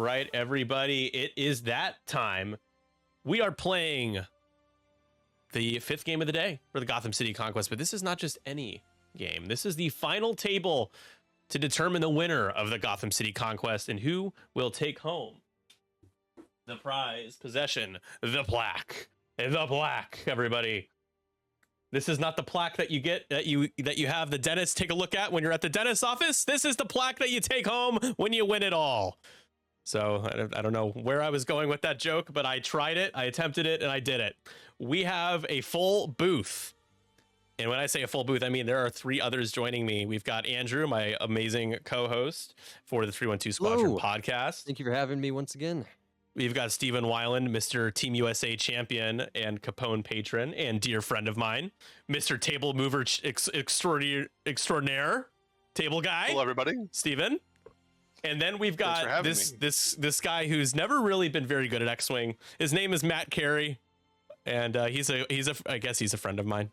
right, everybody, it is that time. We are playing the 5th game of the day for the Gotham City Conquest, but this is not just any game. This is the final table to determine the winner of the Gotham City Conquest and who will take home the prize possession, the plaque. The plaque, everybody. This is not the plaque that you get that you have the dentist take a look at when you're at the dentist's office. This is the plaque that you take home when you win it all. So I don't know where I was going with that joke, but I tried it, I attempted it, and I did it. We have a full booth. And when I say a full booth, I mean there are 3 others joining me. We've got Andrew, my amazing co-host for the 312 Squadron podcast. Thank you for having me once again. We've got Stephen Weiland, Mr. Team USA champion and Capone patron and dear friend of mine, Mr. Table Mover extraordinaire, table guy. Hello, everybody. Stephen. And then we've got this guy who's never really been very good at X-Wing. His name is Matt Carey, and I guess he's a friend of mine.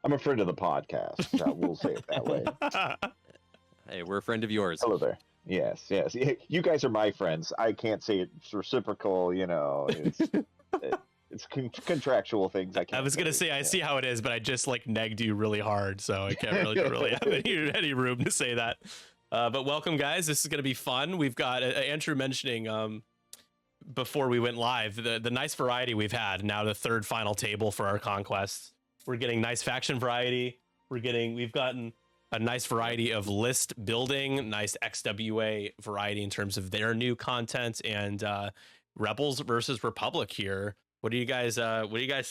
I'm a friend of the podcast. We'll say it that way. Hey, we're a friend of yours. Hello there. Yes. You guys are my friends. I can't say it's reciprocal. You know, it's contractual things. I was gonna say I see how it is, but I just like negged you really hard, so I can't really have any room to say that. But welcome, guys. This is gonna be fun. We've got Andrew mentioning before we went live the nice variety we've had. Now the 3rd final table for our conquests. We're getting nice faction variety. We've gotten a nice variety of list building, nice XWA variety in terms of their new content, and Rebels versus Republic here. What do you guys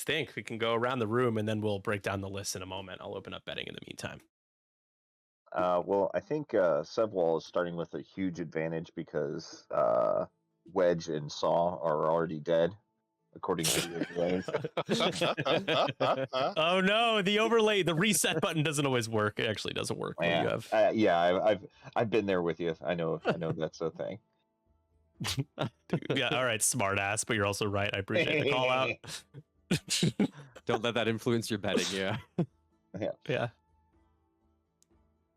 think? We can go around the room and then we'll break down the list in a moment. I'll open up betting in the meantime. Well, I think Sevwall is starting with a huge advantage because Wedge and Saw are already dead, according to the overlay. Oh no, the overlay, the reset button doesn't always work. It actually doesn't work. I've been there with you. I know that's a thing. Yeah, all right, smart ass, but you're also right. I appreciate the call out. Don't let that influence your betting. Yeah.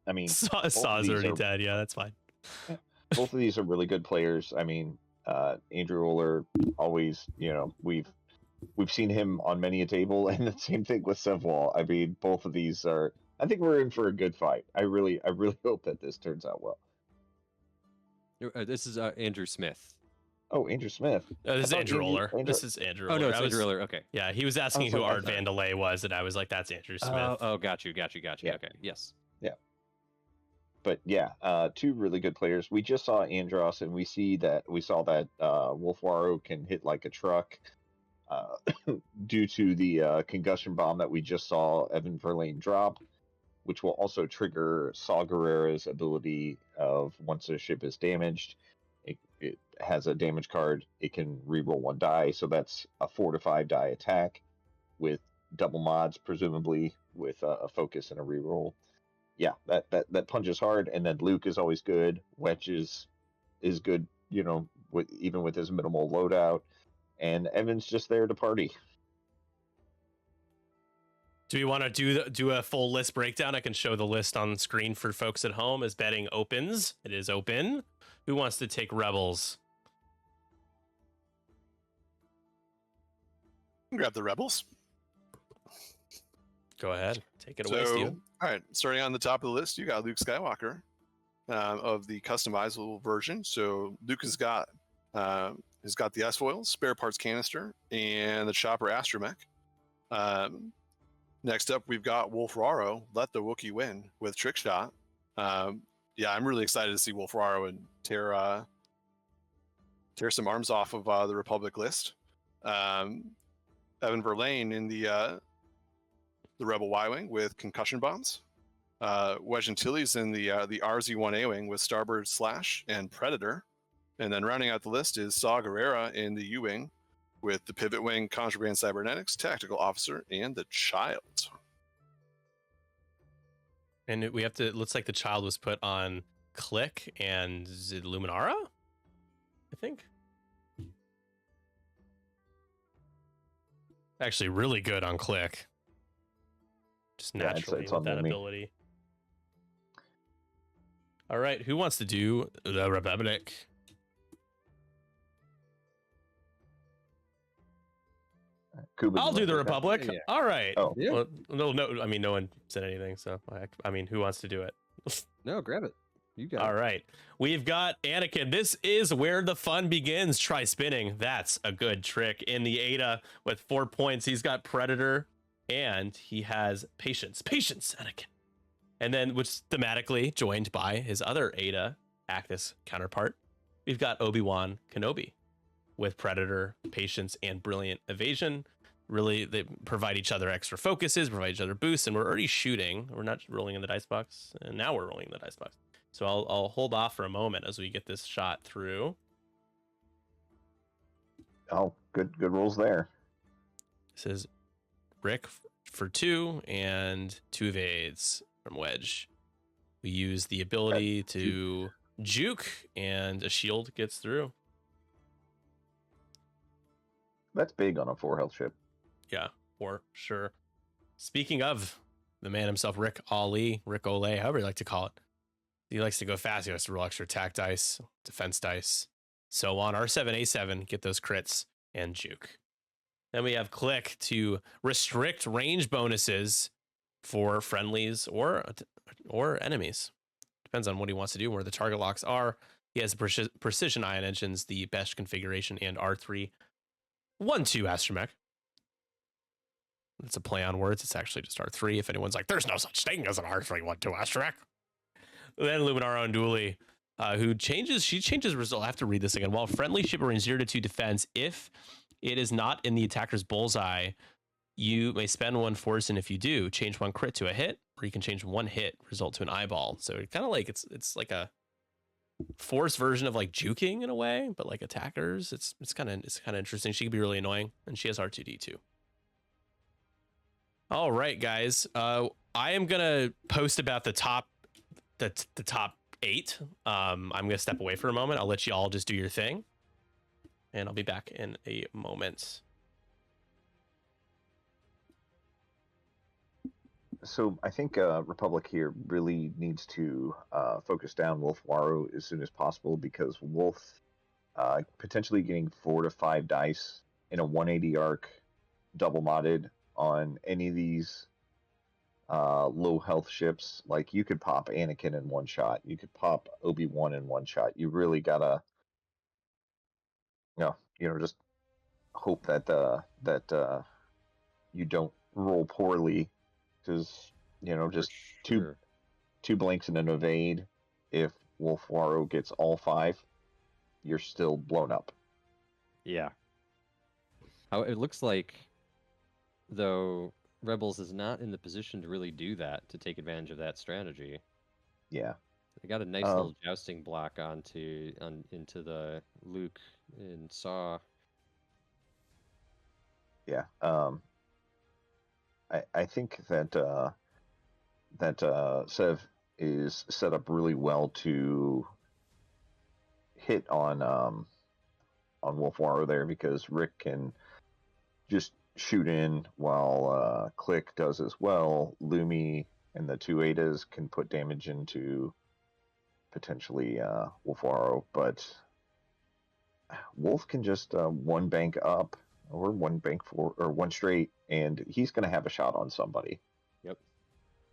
I mean, Saw's already dead. Yeah, that's fine. Both of these are really good players. I mean, Andrew Oler always, we've seen him on many a table, and the same thing with Sevwall. I mean, both of these are. I think we're in for a good fight. I really hope that this turns out well. This is Andrew Smith. Oh, Andrew Smith. This is Andrew Oler. This is Andrew. Oh no, it's Andrew Oler. Okay. Yeah, he was asking who Art Vandelay was, and I was like, "That's Andrew Smith." Oh, got you. Yeah. Okay, yes. Yeah. But yeah, 2 really good players. We just saw Andross, and we saw that Wolfwaro can hit like a truck due to the concussion bomb that we just saw Evan Verlaine drop, which will also trigger Saw Gerrera's ability of once a ship is damaged, it has a damage card. It can reroll 1 die, so that's a 4 to 5 die attack with double mods, presumably with a focus and a reroll. Yeah, that punches hard, and then Luke is always good. Wedge is good, even with his minimal loadout, and Evan's just there to party. Do we want to do a full list breakdown? I can show the list on screen for folks at home as betting opens. It is open. Who wants to take Rebels? Grab the Rebels. Go ahead. Take it away, Steve. All right, starting on the top of the list, you got Luke Skywalker of the customizable version. So Luke has got the S-foils, spare parts canister, and the chopper astromech. Next up, we've got Wolfwaro, Let the Wookiee Win with Trick Shot. Yeah, I'm really excited to see Wolfwaro and tear some arms off of the Republic list. Evan Verlaine in the Rebel Y-Wing with concussion bombs. Wedge Antilles in the RZ-1 A-Wing with Starboard Slash and Predator. And then rounding out the list is Saw Gerrera in the U-Wing with the Pivot Wing, Contraband Cybernetics, Tactical Officer, and the Child. And we have to, it looks like the Child was put on Click and Luminara, I think. Actually, really good on Click. Just naturally with that ability. All right, who wants to do the Republic? Kuba I'll do the Republic. Yeah. All right. Oh. Yeah. Well, no. I mean, no one said anything. So, I mean, who wants to do it? No, grab it. You got All it. right. We've got Anakin. This is where the fun begins. Try spinning. That's a good trick. In the Ada with 4 points, he's got Predator and he has Patience. Patience, Anakin. And then, which thematically joined by his other Ada Actus counterpart, we've got Obi-Wan Kenobi with Predator, Patience, and Brilliant Evasion. Really, they provide each other extra focuses, provide each other boosts, and we're already shooting. We're not rolling in the dice box, and now we're rolling in the dice box. So I'll hold off for a moment as we get this shot through. Oh, good rolls there. This is Rick for 2 and 2 evades from Wedge. We use the ability to juke, and a shield gets through. That's big on a 4 health ship. Yeah, for sure. Speaking of the man himself, Rick Olay, however you like to call it. He likes to go fast. He has to roll extra attack dice, defense dice, so on. R7, A7, get those crits, and juke. Then we have Click to restrict range bonuses for friendlies or enemies. Depends on what he wants to do, where the target locks are. He has precision ion engines, the best configuration, and R3 1-2 astromech. It's a play on words. It's actually just R3. If anyone's like, there's no such thing as an R3 1-2 astromech. Then Luminara Unduli, who changes result. I have to read this again. While friendly ship are in 0-2 defense, if it is not in the attacker's bullseye, you may spend 1 force, and if you do, change 1 crit to a hit, or you can change 1 hit result to an eyeball. So it kind of like it's like a force version of like juking in a way, but like attackers. It's kind of interesting. She could be really annoying, and she has R2D2. All right, guys. I am gonna post about the top 8. I'm gonna step away for a moment. I'll let you all just do your thing, and I'll be back in a moment. So I think Republic here really needs to focus down Wolf Waro as soon as possible, because Wolf potentially getting 4 to 5 dice in a 180 arc double modded on any of these low health ships. Like, you could pop Anakin in 1 shot, you could pop Obi-Wan in 1 shot. You really gotta just hope that you don't roll poorly, because just Sure. two blanks and an evade. If Wolf Waro gets all 5, you're still blown up. Yeah. How it looks like, though, Rebels is not in the position to really do that, to take advantage of that strategy. Yeah. They got a nice little jousting block into the Luke and Saw. Yeah. I think that Sev is set up really well to hit on Wolf Waro there, because Rick can just shoot in while Click does as well. Lumi and the 2 Adas can put damage into potentially Wolf Waro, but Wolf can just 1 bank up, or 1 bank 4, or 1 straight, and he's going to have a shot on somebody. Yep.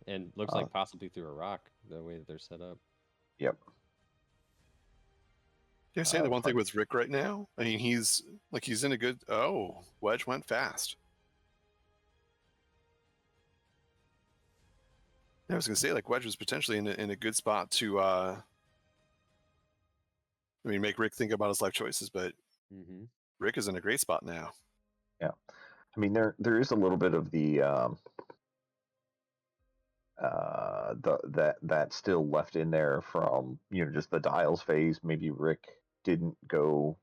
And looks like possibly through a rock, the way that they're set up. Yep. Can I say the one thing with Rick right now? I mean, he's in a good. Oh, Wedge went fast. I was gonna say, like, Wedge was potentially in a good spot to make Rick think about his life choices, but Rick is in a great spot now. Yeah, I mean, there is a little bit of the that still left in there from just the dials phase. Maybe Rick didn't go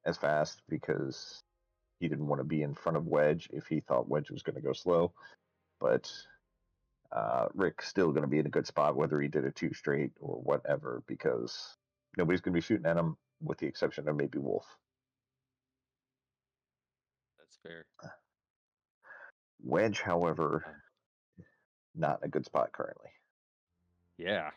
as fast because he didn't want to be in front of Wedge if he thought Wedge was going to go slow, but Rick's still going to be in a good spot whether he did a 2 straight or whatever, because nobody's going to be shooting at him with the exception of maybe Wolf. That's fair. Wedge, however, not in a good spot currently. Yeah.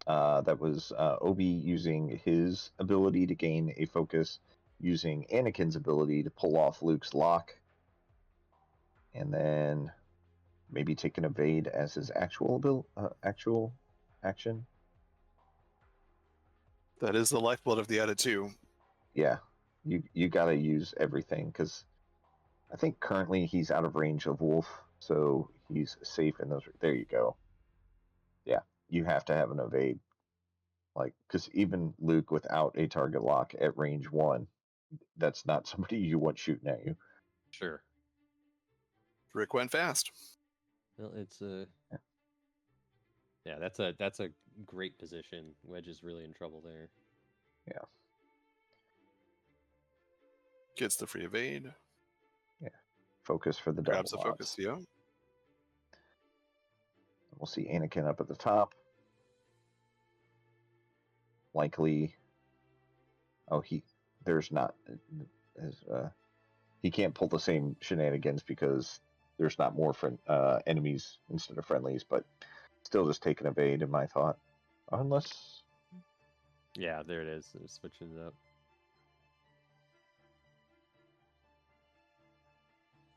That was Obi using his ability to gain a focus, using Anakin's ability to pull off Luke's lock, and then maybe take an evade as his actual action. That is the lifeblood of the edit too. Yeah, you gotta use everything, because I think currently he's out of range of Wolf, so he's safe in those. There you go. Yeah, you have to have an evade, like, because even Luke without a target lock at range 1, that's not somebody you want shooting at you. Sure. Rick went fast. Well, it's a yeah. That's a great position. Wedge is really in trouble there. Yeah. Gets the free evade. Yeah. Focus for the double Grabs the lots. focus. Yeah. We'll see Anakin up at the top. Likely. Oh, there's not. He can't pull the same shenanigans because there's not more enemies instead of friendlies, but still just take an evade in my thought. Unless. Yeah, there it is. They're switching it up.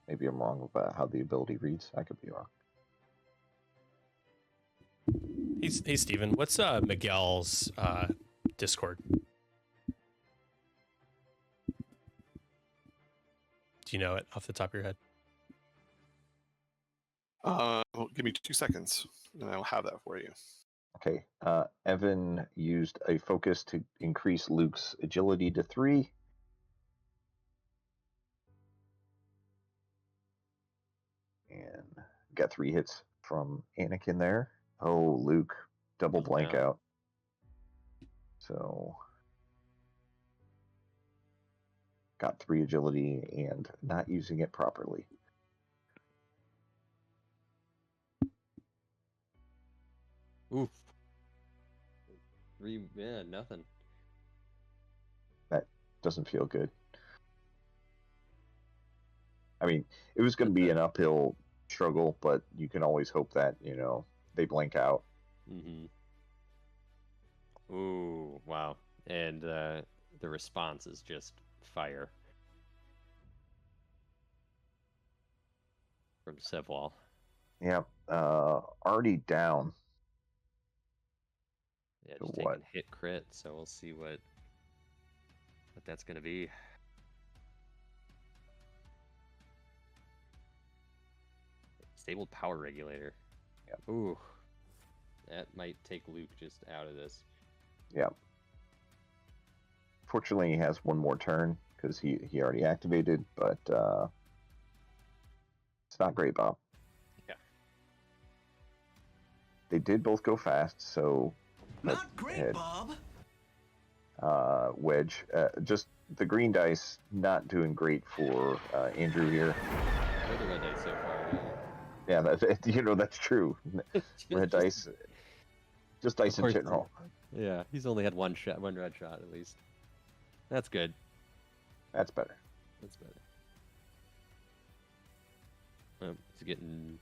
Maybe I'm wrong about how the ability reads. I could be wrong. Hey Steven, what's Miguel's Discord? Do you know it off the top of your head? Give me 2 seconds, and I'll have that for you. Okay. Evan used a focus to increase Luke's agility to 3. And got 3 hits from Anakin there. Oh, Luke, double blank out. So got 3 agility and not using it properly. Oof. 3, nothing. That doesn't feel good. I mean, it was going to be an uphill struggle, but you can always hope that, they blank out. Mm-hmm. Ooh, wow. And the response is just fire. From Sevwall. Yep. Already down. Yeah, just taking hit crit, so we'll see what that's going to be. Stable power regulator. Yep. Ooh. That might take Luke just out of this. Yep. Fortunately, he has one more turn because he already activated, but it's not great, Bob. Yeah. They did both go fast, so... Not great, Bob. Wedge. Just the green dice not doing great for Andrew here. The red dice so far. Yeah, that's true. Red dice, just dice in general. Yeah, he's only had one red shot at least. That's good. That's better. That's better. He's getting.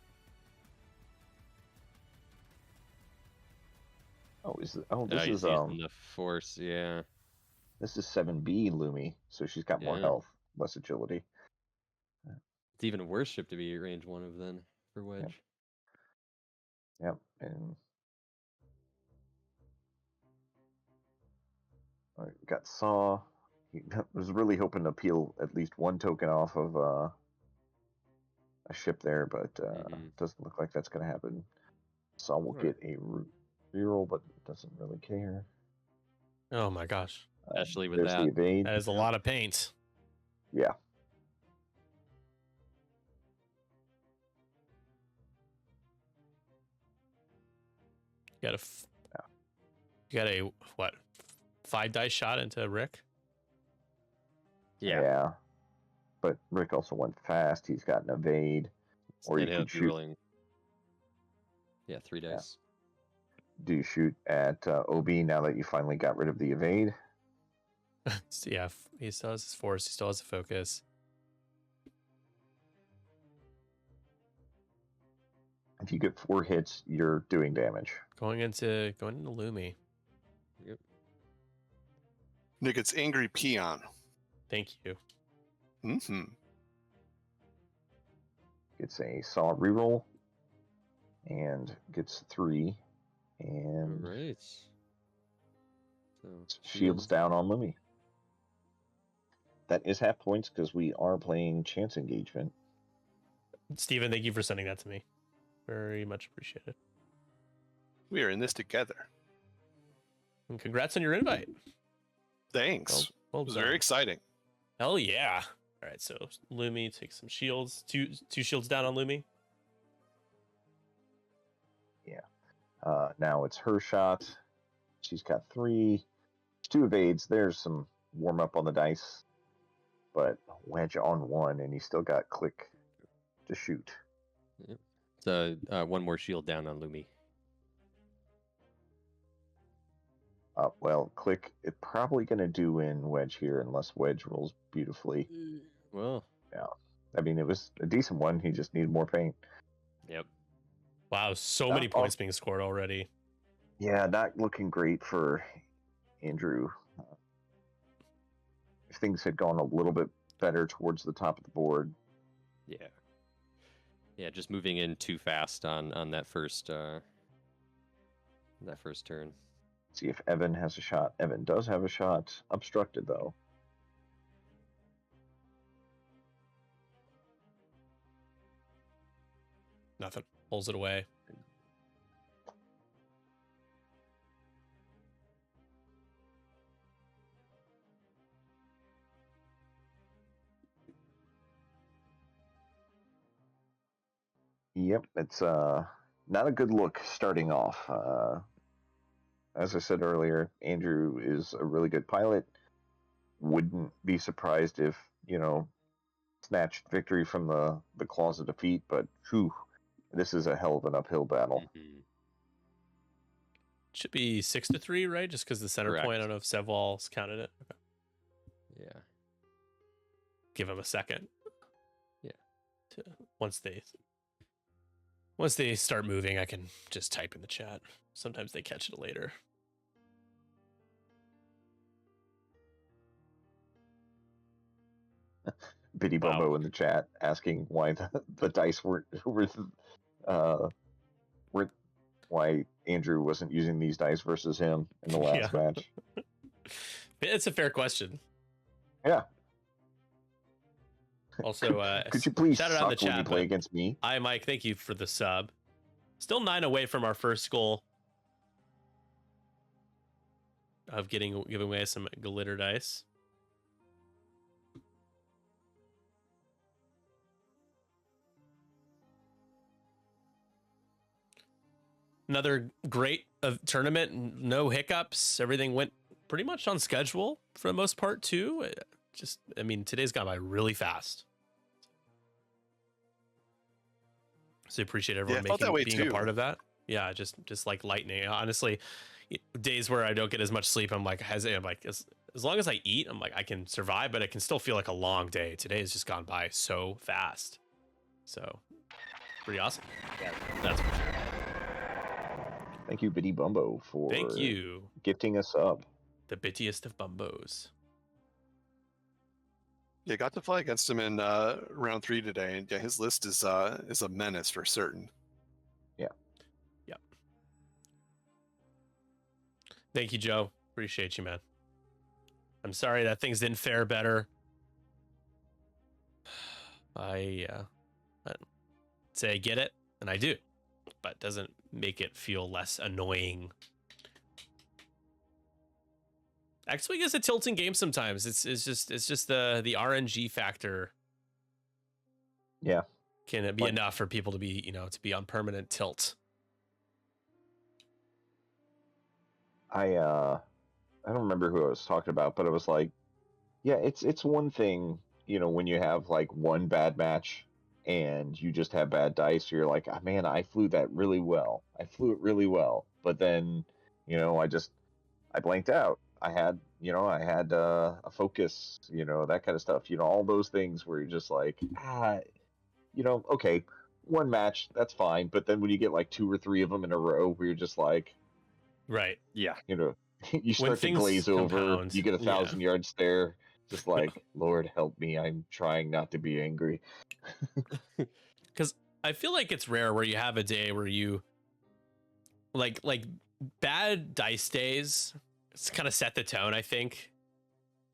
This is using the force. Yeah. This is 7B Lumi, so she's got more health, less agility. It's even worse ship to be range 1 of then for Wedge. Yep. And got Saw. He was really hoping to peel at least 1 token off of a ship there, but doesn't look like that's going to happen. Saw will get a reroll, but doesn't really care. Oh my gosh. Especially with that. The evade. That is a lot of paint. Yeah. You got a what? 5 dice shot into Rick? Yeah. But Rick also went fast. He's got an evade. Or you could shoot. Rolling. Yeah, 3 dice. Do you shoot at OB now that you finally got rid of the evade? Yeah, he still has his force. He still has the focus. If you get 4 hits, you're doing damage. Going into Lumi. Nick, it's Angry Peon. Thank you. Mm-hmm. Gets a solid reroll and gets 3. And All right. So shields down on Lumi. That is half points because we are playing chance engagement. Steven, thank you for sending that to me. Very much appreciated. We are in this together. And congrats on your invite. Thanks. Well It was done. very exciting. Hell yeah. All right, so Lumi takes some shields. Two shields down on Lumi. Now it's her shot. She's got 3. 2 evades. There's some warm up on the dice. But wedge on 1, and he still got click to shoot. So one more shield down on Lumi. Well, click. It's probably going to do in wedge here unless wedge rolls beautifully. Well, I mean, it was a decent one. He just needed more paint. yep. Wow, so many points being scored already. Yeah, not looking great for Andrew. If things had gone a little bit better towards the top of the board. Yeah. Yeah, just moving in too fast on that first turn. See if Evan has a shot. Evan does have a shot. Obstructed, though. Nothing. Pulls it away. Yep, it's not a good look starting off. As I said earlier, Andrew is a really good pilot. Wouldn't be surprised if, snatched victory from the claws of defeat, but whew, this is a hell of an uphill battle. Mhm. Should be 6-3, right? Just because the center Correct. point. I don't know if Sevwall's counted it. Okay. Yeah. Give him a second. Yeah. Once they start moving, I can just type in the chat. Sometimes they catch it later. Biddy Wow. Bumbo in the chat asking why the dice were why Andrew wasn't using these dice versus him in the last match. It's a fair question. Yeah. Also, Could you please shout it suck out in the when you chat. play but against me? Hi, Mike. Thank you for the sub. Still 9 away from our first goal of giving away some glitter dice. Another great tournament. No hiccups. Everything went pretty much on schedule for the most part too. Today's gone by really fast. So appreciate everyone being a part of that. Yeah, just like lightning. Honestly, days where I don't get as much sleep, I'm like as long as I eat, I'm like I can survive, but it can still feel like a long day. Today has just gone by so fast. So pretty awesome. Yeah. That's for sure. Thank you, Biddy Bumbo, for Thank you, gifting us up. the bittiest of bumbos. Yeah, got to play against him in round 3 today, and yeah, his list is a menace for certain. Thank you, Joe. Appreciate you, man. I'm sorry that things didn't fare better. I say I get it, and I do, but it doesn't make it feel less annoying. X-Wing is a tilting game sometimes. It's just the RNG factor. Yeah. Can it be enough for people to be on permanent tilt? I don't remember who I was talking about, but it was like, yeah, it's one thing, when you have like one bad match and you just have bad dice, you're like, oh, man, I flew that really well. I flew it really well. But then, I blanked out. I had a focus, that kind of stuff, all those things where you're just like, okay, one match, that's fine. But then when you get like 2 or 3 of them in a row, where you're just like, Right. Yeah. you know, you start to things glaze over. compound, You get 1,000 yards stare. Just like, Lord help me, I'm trying not to be angry. Because I feel like it's rare where you have a day where you like bad dice days. It's kind of set the tone, I think,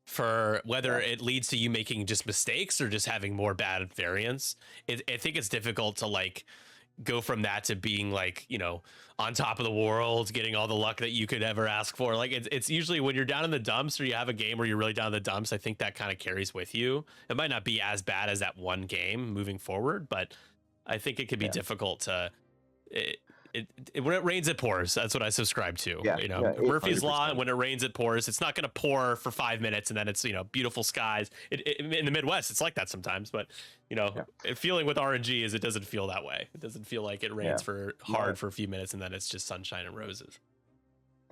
for whether it leads to you making just mistakes or just having more bad variance. I think it's difficult to like go from that to being like, you know, on top of the world, getting all the luck that you could ever ask for. Like it's usually when you're down in the dumps or you have a game where you're really down in the dumps, I think that kind of carries with you. It might not be as bad as that one game moving forward, but I think it could be difficult to when it rains, it pours. That's what I subscribe to. Yeah, You know, yeah, Murphy's 100%. Law. When it rains, it pours. It's not going to pour for 5 minutes and then it's, you know, beautiful skies. In the Midwest, it's like that sometimes. But, you know, feeling with RNG is it doesn't feel that way. It doesn't feel like it rains for hard for a few minutes and then it's just sunshine and roses.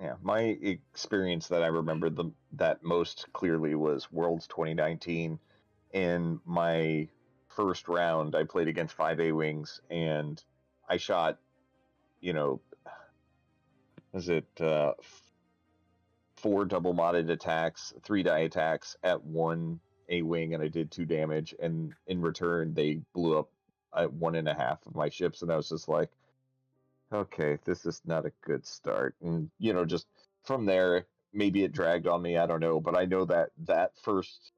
Yeah, my experience that I remember that most clearly was Worlds 2019. In my first round, I played against 5 A-Wings and I shot, you know, was it 4 double modded attacks, 3 die attacks at 1 A-Wing, and I did 2 damage. And in return, they blew up at 1.5 of my ships, and I was just like, okay, this is not a good start. And you know, just from there, maybe it dragged on me. I don't know, but I know that first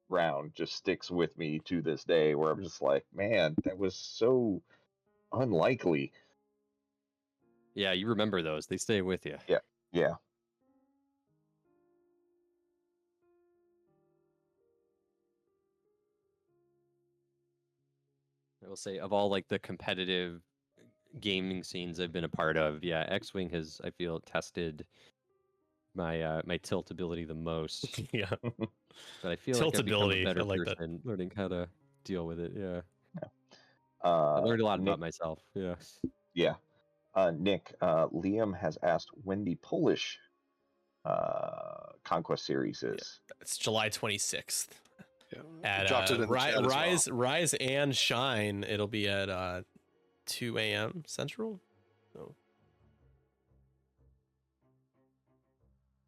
round just sticks with me to this day, where I'm just like, man, that was so unlikely. Yeah, you remember those. They stay with you. Yeah. I will say, of all like the competitive gaming scenes I've been a part of, yeah, X-Wing has, I feel, tested my my tilt ability the most. Yeah. But I feel like I've become a Tiltability, better I like that. person learning how to deal with it. Yeah. I I learned a lot about myself. Yeah. Yeah. Nick, Liam has asked when the Polish Conquest series is. It's July 26th. Yeah. At Dropped it in the chat as well. Rise and Shine. It'll be at 2 a.m. Central. So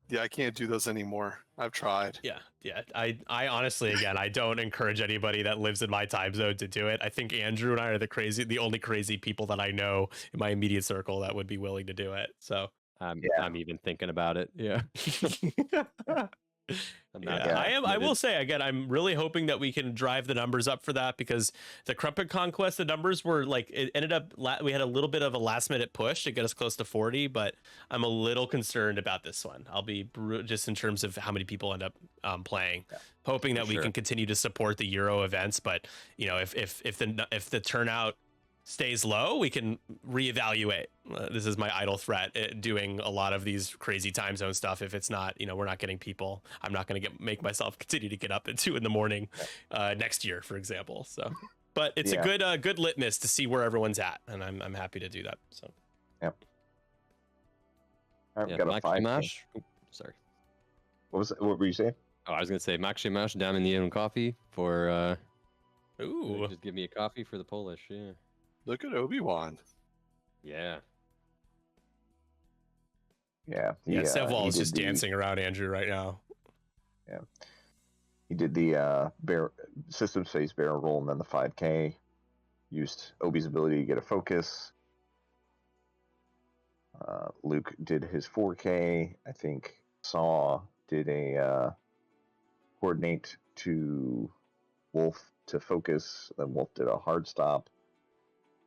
Yeah, I can't do those anymore. I've tried. yeah. I honestly, again, I don't encourage anybody that lives in my time zone to do it. I think Andrew and I are the only crazy people that I know in my immediate circle that would be willing to do it. So I'm even thinking about it. Yeah. I'm not, I am. I will say again, I'm really hoping that we can drive the numbers up for that, because the Crumpet Conquest, the numbers were like, it ended up, we had a little bit of a last minute push to get us close to 40, but I'm a little concerned about this one. I'll be just in terms of how many people end up playing, hoping that we can continue to support the Euro events. But you know, if the turnout stays low, we can reevaluate. This is my idle threat, doing a lot of these crazy time zone stuff. If it's not, you know, we're not getting people, I'm not going to make myself continue to get up at 2 a.m. Next year, for example. So, but it's a good litmus to see where everyone's at, and I'm happy to do that. So, Yep. I've got a 5. Sorry. What were you saying? Oh, I was gonna say Maximash down in the own coffee for ooh, just give me a coffee for the Polish. Yeah. Look at Obi-Wan. Yeah. Yeah. Sevwall is just dancing around Andrew right now. Yeah. He did the system space barrel roll and then the 5K. Used Obi's ability to get a focus. Luke did his 4K. I think Saw did a coordinate to Wolf to focus. Then Wolf did a hard stop,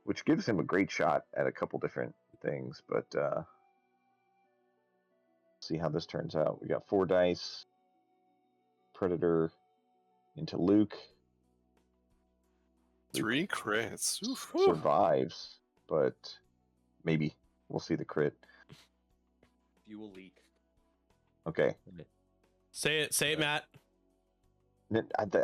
which gives him a great shot at a couple different things. But see how this turns out. We got 4 dice. Predator into Luke. 3 crits. Oof. Survives, but maybe we'll see the crit. Fuel leak. Okay. Say it, Matt.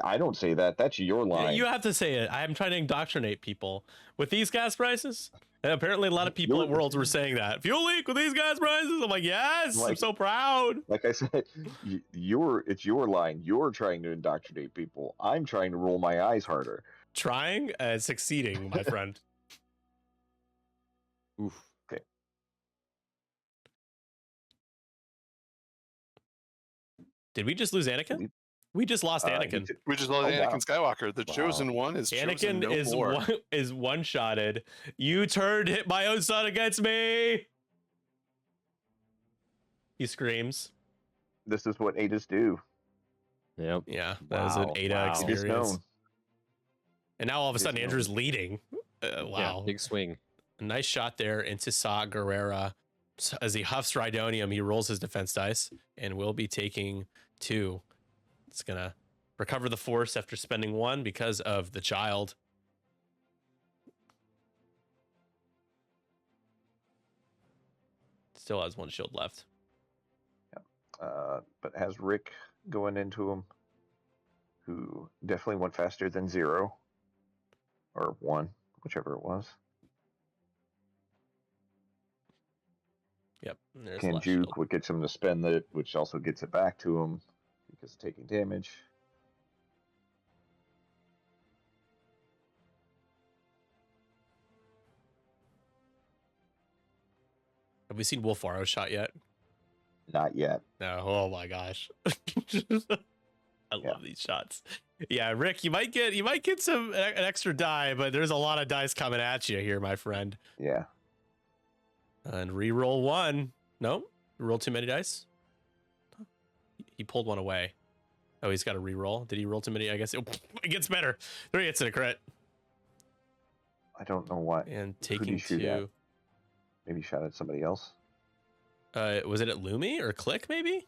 I don't say that. That's your line. You have to say it. I'm trying to indoctrinate people with these gas prices. And apparently, a lot of people at Worlds were saying that fuel leak with these gas prices. I'm like, yes, I'm so proud. Like I said, it's your line. You're trying to indoctrinate people. I'm trying to roll my eyes harder. Trying, succeeding, my friend. Oof. Did we just lose Anakin? We- We just lost Anakin. We just lost Oh, Anakin wow. Skywalker. The Wow. chosen one is chosen Anakin no is more. one-shotted. You turned hit my own son against me. He screams. This is what Adas do. Yep. Yeah, that was an Wow, Ada wow. It is experience. known. And now all of a It is sudden, Andrew's known. leading. Wow. Yeah, big swing. A nice shot there into Saw Gerrera. So as he huffs Rhydonium, he rolls his defense dice and will be taking 2. It's going to recover the force after spending 1 because of the child. Still has 1 shield left. But has Rick going into him, who definitely went faster than 0 or 1, whichever it was. Yep. and there's Can last juke, shield. what gets him to spend it, which also gets it back to him because of taking damage. Have we seen Wolfaro shot yet? Not yet. No. Oh my gosh. I love these shots. Yeah, Rick, you might get an extra die, but there's a lot of dice coming at you here, my friend. Yeah. And re-roll 1. No, roll too many dice. He pulled 1 away. Oh, he's got a re-roll. Did he roll too many? I guess it gets better. 3 hits and a crit. I don't know why. And Who'd he taking shoot at? 2. Maybe shot at somebody else. Was it at Lumi or Click? Maybe.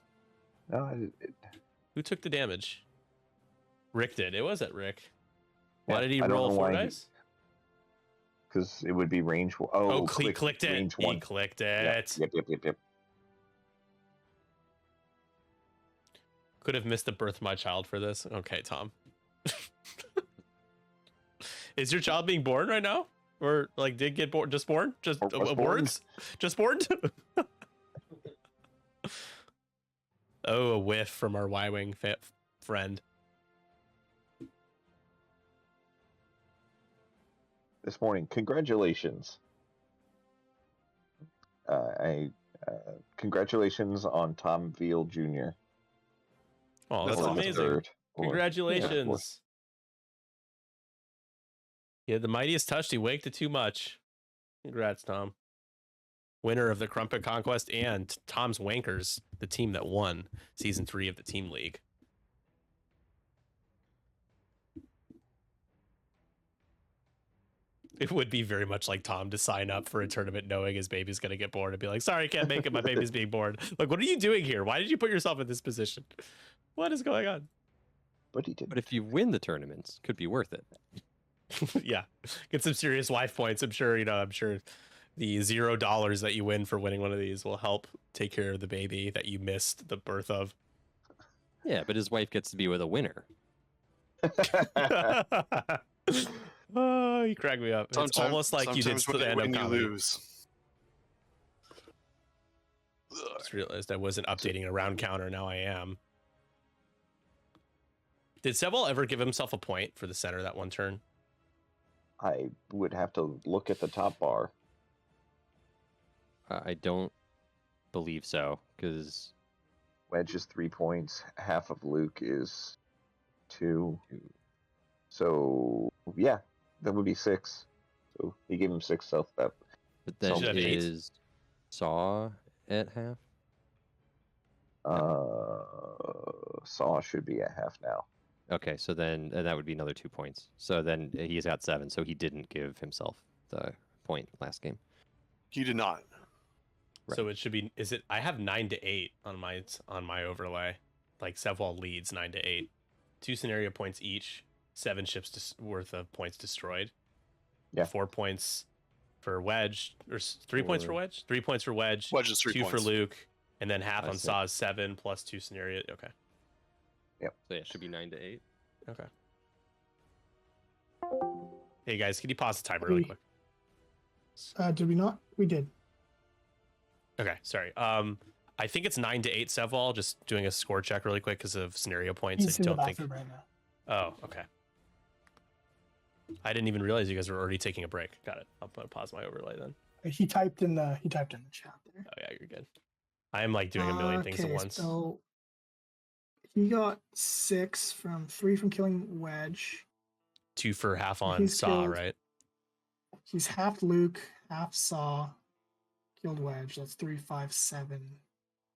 No, Who took the damage? Rick did. It was at Rick. Why yeah, did he I don't roll know 4 why dice? Because it would be range. Oh, he clicked it. Range He 1. clicked Yep, it. yep. Could have missed the birth of my child for this. Okay, Tom. Is your child being born right now? Or like did get born? Just born? Just Or was born. words? Just born? Oh, a whiff from our Y-Wing friend. This morning, congratulations. Congratulations on Tom Veal Jr. Oh, that's Or the amazing. third, or- Congratulations. Yeah, the mightiest touched. He waked it too much. Congrats, Tom. Winner of the Crumpet Conquest and Tom's Wankers, the team that won season 3 of the Team League. It would be very much like Tom to sign up for a tournament knowing his baby's going to get born and be like, sorry, I can't make it. My baby's being born. Like, what are you doing here? Why did you put yourself in this position? What is going on? But he did. But if you win the tournaments, could be worth it. Yeah. Get some serious wife points. I'm sure the $0 that you win for winning one of these will help take care of the baby that you missed the birth of. Yeah, but his wife gets to be with a winner. Oh, you crack me up. It's almost like you did sometimes when you stand-up win, you comedy. lose. Just realized I wasn't updating a round counter. Now I am. Did Sevwall ever give himself a point for the center that one turn? I would have to look at the top bar. I don't believe so, because Wedge is 3 points. Half of Luke is 2. So yeah, that would be 6. So he gave him 6 self. That but then should have 8. is Saw at half. Saw should be at half now. Okay, so then that would be another 2 points. So then he's at 7. So he didn't give himself the point last game. He did not. So it should be. Is it? I have 9 to 8 on my overlay. Like Sevwall leads 9 to 8. 2 scenario points each. 7 ships worth of points destroyed. Yeah. 4 points for Wedge, or 3 points for Wedge. 3 points for Wedge. Wedge is 3 2 points. for Luke, and then half I on see. Saw is 7 plus 2 scenario. Okay. So yeah, it should be 9 to 8. Okay. Hey guys, can you pause the timer really quick? Did we not? We did. Okay, sorry. I think it's 9 to 8 Sevwall. Just doing a score check really quick because of scenario points. He's I in the don't think. bathroom right now. Oh, okay. I didn't even realize you guys were already taking a break. Got it. I'll pause my overlay then. He typed in the chat there. Oh yeah, you're good. I am like doing a million things at Okay, once. So he got 3 from killing Wedge. 2 for half on He's Saw, killed- right? He's half Luke, half Saw, killed Wedge. That's 3, 5, 7.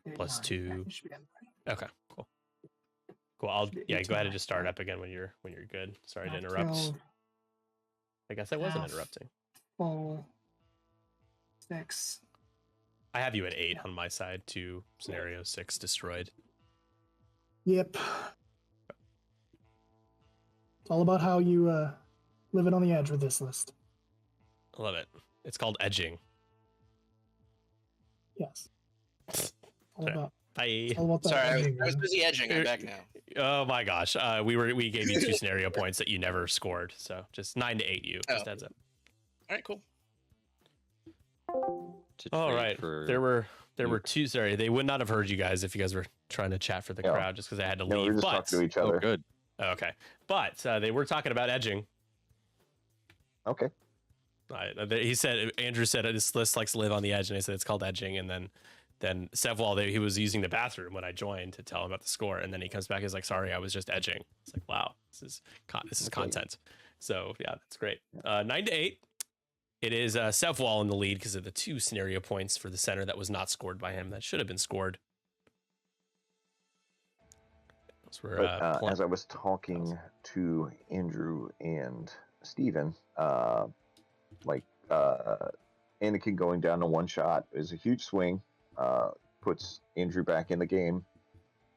8, Plus 9. 2. Yeah, he should be on the Okay, cool. Cool. I'll Should be go ahead 18 and just start right. up again when you're good. Sorry to Half interrupt. killed, I guess I wasn't half. interrupting. Full 6. I have you at 8 on my side. 2 scenario 6 destroyed. Yep. It's all about how you live it on the edge with this list. I love it. It's called edging. Yes. All Okay. about, Bye. it's all about that Sorry, edging, I was man. busy edging. I'm back now. Oh my gosh. We gave you 2 scenario points that you never scored. So just 9 to 8 you. Just Oh. heads up. All right, cool. To All trade right. for There were Luke. 2. Sorry, they would not have heard you guys if you guys were trying to chat for the Yeah. crowd just because I had to No, leave. we're just But talking to each Oh, other. good. okay. But they were talking about edging. Okay. He said Andrew said this list likes to live on the edge, and I said it's called edging. And then Sevwall, he was using the bathroom when I joined to tell him about the score, and then he comes back, he's like, "Sorry, I was just edging." It's like, wow, this is Okay. content. So yeah, that's great. 9 to 8. It is Sevwall in the lead because of the 2 scenario points for the center that was not scored by him. That should have been scored. Those were, But as I was talking to Andrew and Steven, Anakin going down to 1 shot is a huge swing, puts Andrew back in the game,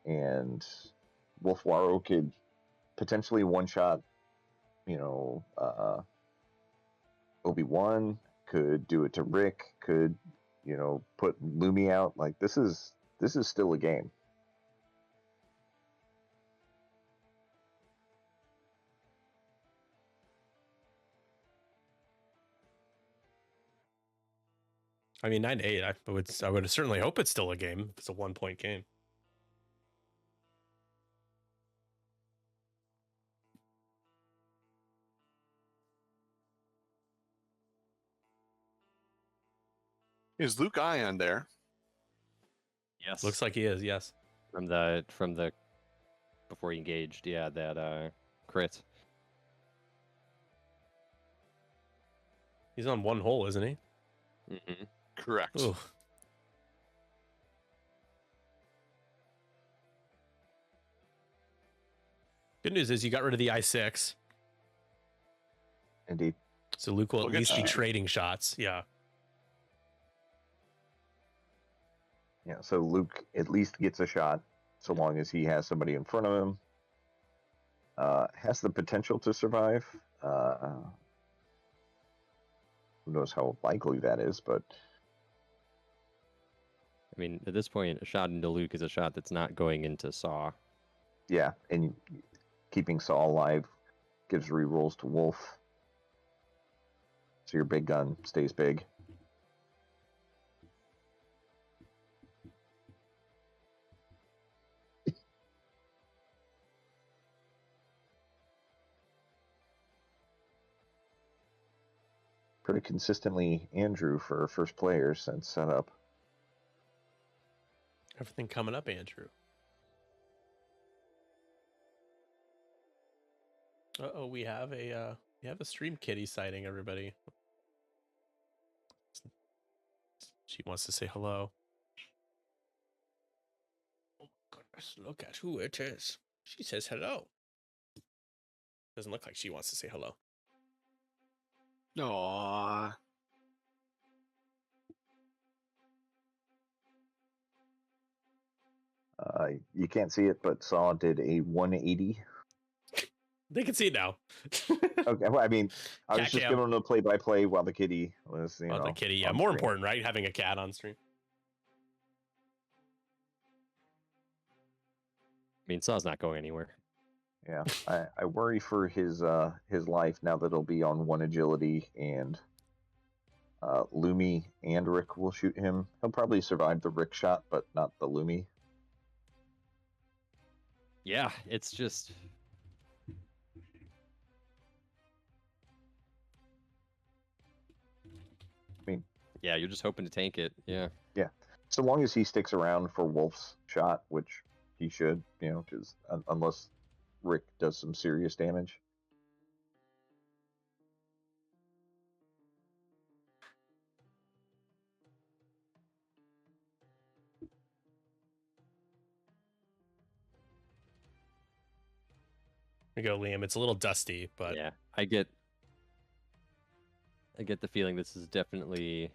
and Wolf Waro could potentially 1 shot, Obi-Wan, could do it to Rick, could, put Lumi out. Like, this is still a game. I mean, 9 to 8. I would certainly hope it's still a game. If it's a 1-point game. Is Luke Ion there? Yes. Looks like he is. Yes. from the before he engaged. Yeah, that crit. He's on 1 hole, isn't he? Mm-hmm. Correct. Ooh. Good news is you got rid of the I6, Indeed. so Luke will We'll at get least be you. trading shots. Yeah. Yeah, so Luke at least gets a shot so long as he has somebody in front of him. Has the potential to survive. Who knows how likely that is, but I mean, at this point, a shot into Luke is a shot that's not going into Saw. yeah, and keeping Saul alive gives rerolls to Wolf. So your big gun stays big. Pretty consistently Andrew for first player since setup. Everything coming up, Andrew. Uh-oh, we have a stream kitty sighting, everybody. She wants to say hello. Oh my goodness, look at who it is. She says hello. Doesn't look like she wants to say hello. Aww. You can't see it, but Saw did a 180. They can see it now. Okay, well, I mean, I was Cat just cam. giving him a play-by-play while the kitty was, Well, the kitty, yeah. on More screen. important, right? Having a cat on stream. I mean, Saw's not going anywhere. Yeah, I worry for his life now that he'll be on 1 agility, and Lumi and Rick will shoot him. He'll probably survive the Rick shot, but not the Lumi. Yeah, it's just. Yeah, you're just hoping to tank it. Yeah. So long as he sticks around for Wolf's shot, which he should, because unless Rick does some serious damage. Here you go, Liam. It's a little dusty, but Yeah, I get the feeling this is definitely.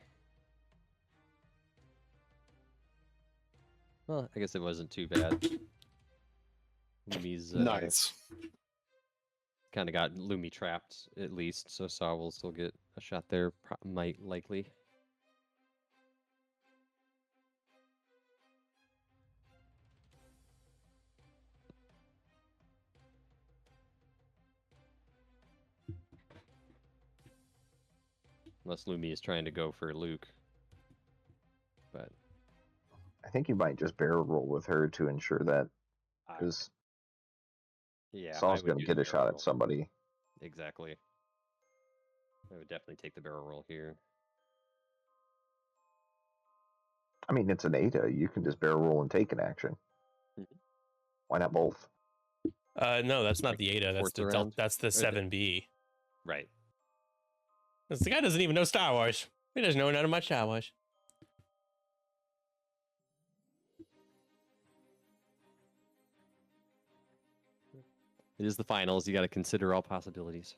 Well, I guess it wasn't too bad. Lumi's Nice. kind of got Lumi trapped at least, so Saw will still get a shot there. Might likely. Unless Lumi is trying to go for Luke. But I think you might just barrel roll with her to ensure that, because yeah, Saw's I would going to do get the a shot barrel at roll. somebody. Exactly. I would definitely take the barrel roll here. I mean, it's an Ada. You can just barrel roll and take an action. Mhm. Why not both? no, that's not Like the Ada. That's fourth the round? that's the Or the- 7B. Right. This guy doesn't even know Star Wars. He doesn't know none of my Star Wars. It is the finals. You got to consider all possibilities.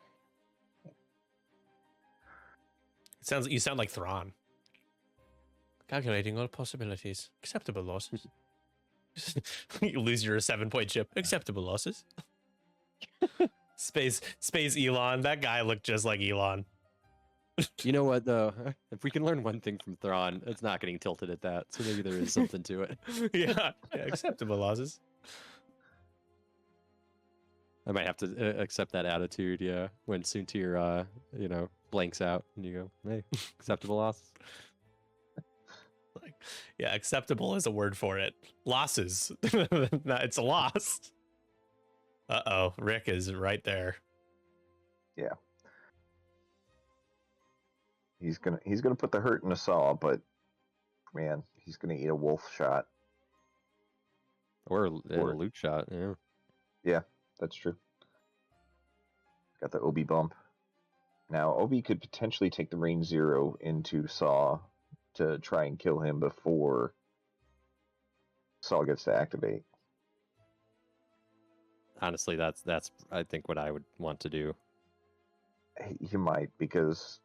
You sound like Thrawn. Calculating all possibilities. Acceptable losses. You lose your 7-point chip. Acceptable losses. Space Elon. That guy looked just like Elon. You know what, though? If we can learn one thing from Thrawn, it's not getting tilted at that. So maybe there is something to it. yeah, acceptable losses. I might have to accept that attitude, yeah. When Soontir, blanks out and you go, hey, acceptable loss. Like, yeah, acceptable is a word for it. Losses. No, it's a loss. Uh-oh, Rick is right there. He's gonna put the hurt in a Saw, but man, he's gonna eat a Wolf shot. Or a Luke shot, yeah. Yeah, that's true. Got the Obi bump. Now Obi could potentially take the range 0 into Saw to try and kill him before Saw gets to activate. Honestly, that's I think what I would want to do. He might, because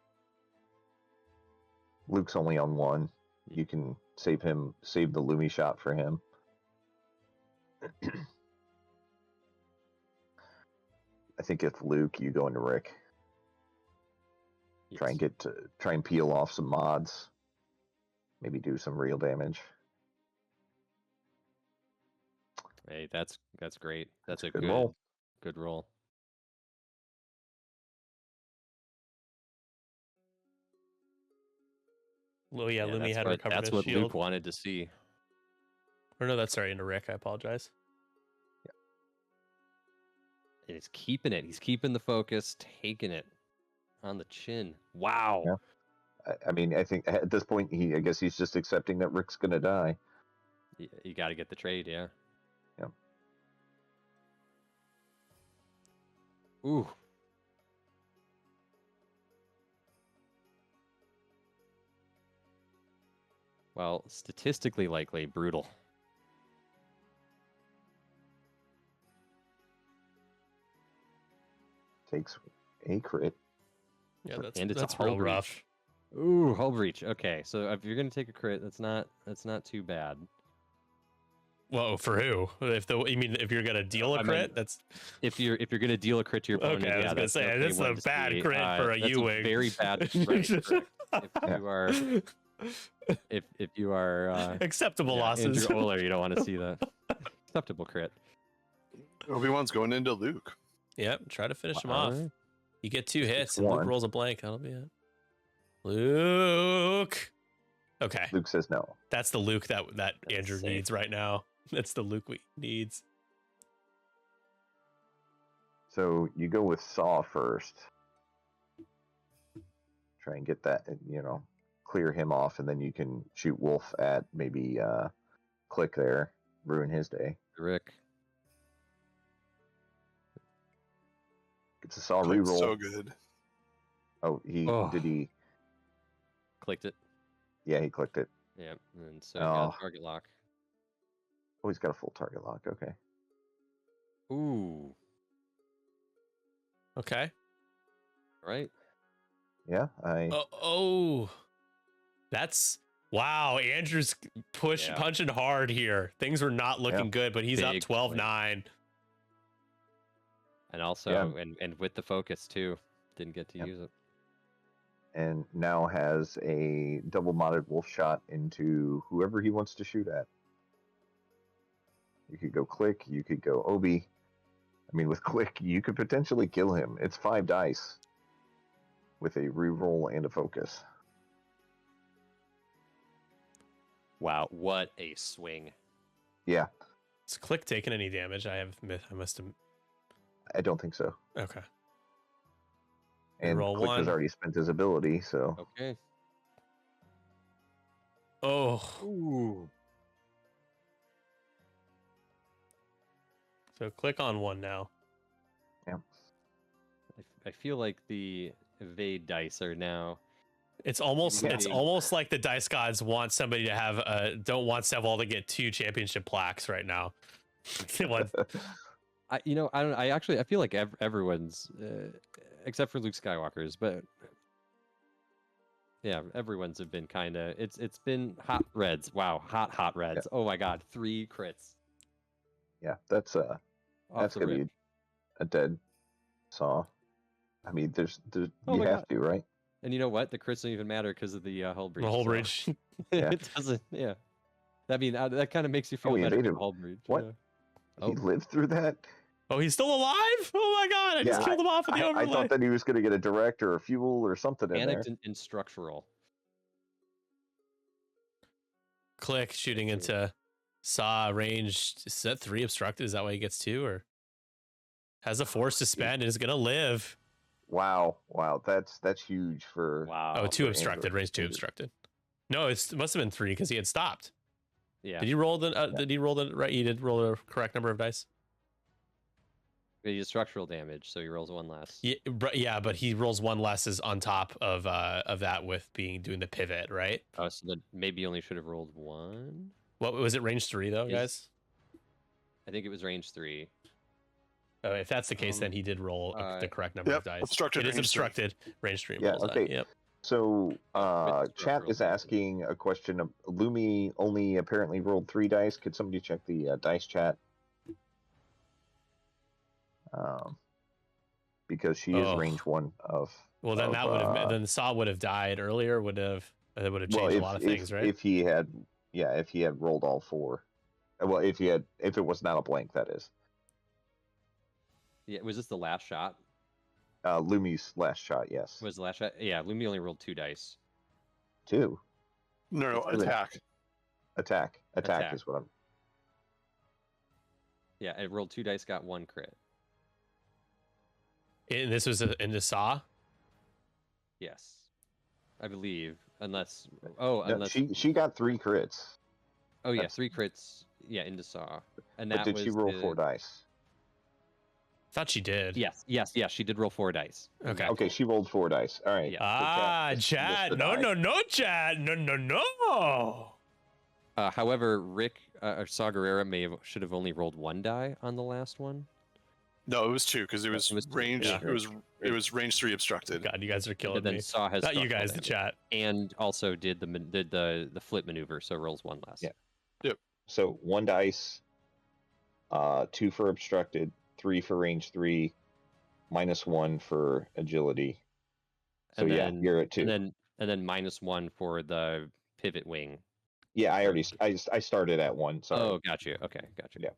Luke's only on 1. You can save the Lumi shot for him. I think if Luke, you go into Rick. Yes. Try and peel off some mods. Maybe do some real damage. Hey, that's great. That's a Good good roll. Good roll. Oh yeah, Lumi that's had what, recovered that's his what shield. Luke wanted to see. Or no, that's into Rick. I apologize. And he's keeping it. He's keeping the focus, taking it on the chin. Wow. Yeah. I mean, I think at this point, I guess he's just accepting that Rick's gonna die. You got to get the trade, yeah. Yeah. Ooh. Well, statistically likely, brutal. Takes a crit. Yeah, And it's that's a real hull rough. breach. Ooh, hull breach. Okay, so if you're gonna take a crit, that's not too bad. Whoa, for who? You mean if you're gonna deal a I crit? mean, that's if you're gonna deal a crit to your opponent, okay. I was yeah, gonna that's say definitely that's one a to bad see. crit for a That's U-wing. very bad. Right, correct. If you are if you are acceptable losses. Andrew Oler, you don't want to see that. Acceptable crit. Obi-Wan's going into Luke. Yep, try to finish him All off. right. You get 2 hits It's and Luke one. rolls a blank. That'll be it. Luke. Okay, Luke says no. that's the Luke that Andrew safe. needs right now. That's the Luke we needs. So you go with Saw first. Try and get that, clear him off, and then you can shoot Wolf at maybe Click there, ruin his day. Rick. It's a Saw Click's reroll. so good. Oh, did he? Clicked it. Yeah, he clicked it. Yeah, and so he got Oh. target lock. Oh, he's got a full target lock. Okay. Ooh. Okay. Right. Yeah, That's wow. Andrew's Yeah. punching hard here. Things were not looking good, but he's up Big 12-9. And also, and with the focus too, didn't get to use it. and now has a double modded wolf shot into whoever he wants to shoot at. You could go Click, you could go Obi. I mean, with Click, you could potentially kill him. It's 5 dice with a reroll and a focus. Wow, what a swing! Yeah, Is Click taking any damage? I must have. I don't think so. Okay. And Roll Click has one. already spent his ability, so Okay. Oh. Ooh. So click on one now. I feel like the evade dice are now. It's almost Yeah. it's almost like the dice gods want somebody to have don't want Sevwall to get 2 championship plaques right now. They want- I don't. I feel like everyone's, except for Luke Skywalker's, but yeah, everyone's have been kind of. It's been hot reds. Wow, hot reds. Oh my God, 3 crits. yeah, that's Off the gonna rip. be a dead Saw. I mean, there's Oh you my have God. to, right? And you know what? The crits don't even matter because of the hull breach. the whole so bridge. Yeah. it doesn't. Yeah. I mean, that kind of makes you feel he better for the evaded. hull breach. What? Yeah. He Oh. lived through that. Oh, he's still alive? Oh my god, I just killed him off with the I overlay. thought that he was going to get a direct or a fuel or something in there. Panicked in structural. Click shooting into Saw range. Is that 3 obstructed? Is that why he gets 2? Or has a force to spend and is gonna live? Wow, that's huge for. Wow. Oh, 2 for obstructed, Andrew. range 2 obstructed. No, it must have been 3 because he had stopped. Yeah. Did he roll the did he roll the right? He did roll the correct number of dice? He does structural damage, so he rolls 1 less. Yeah, but he rolls 1 less is on top of that with doing the pivot, right? Oh, so then maybe you only should have rolled 1. What was it? Range 3 though, guys? I think it was range 3. Oh, if that's the case, then he did roll the correct number of dice. obstructed It is range 3. obstructed. Range 3 Yeah, rolls okay. that. Yep. So, With chat structural is damage. asking a question. Of Lumi only apparently rolled 3 dice. Could somebody check the dice chat? Because she is Oh. range 1 of. Well, then of, that would have then Saw would have died earlier. Would have changed well, a lot of things, right? If he had rolled all 4. Well, if it was not a blank, that is. Yeah, was this the last shot? Lumi's last shot, yes. Was the last shot? Yeah, Lumi only rolled 2 dice. 2. No, It's really- attack. Attack Attack. is what I'm. Yeah, it rolled 2 dice, got 1 crit. And this was in the Saw. Yes, I believe, unless No, unless she got 3 crits. oh yeah, that's- 3 crits. Yeah, into Saw, and But that did was she roll the- 4 dice? Thought she did. Yes, she did roll 4 dice. Okay. Okay, she rolled 4 dice. All right. Yeah. Ah, So chat. missed No, the die. no, chat. No. However, Rick or Saw Gerrera should have only rolled 1 die on the last one. No, it was 2 because it was, It was 2, range. yeah. It was range 3 obstructed. God, you guys are killing But then me. Saw has Not you structural guys, the damage, chat. and also did the flip maneuver, so rolls 1 less. Yeah. So 1 dice, 2 for obstructed, 3 for range 3, -1 for agility. So And yeah, then- you're at 2. and then -1 for the pivot wing. Yeah, I started at 1. Sorry. Oh, got you. Okay, got you. Yeah.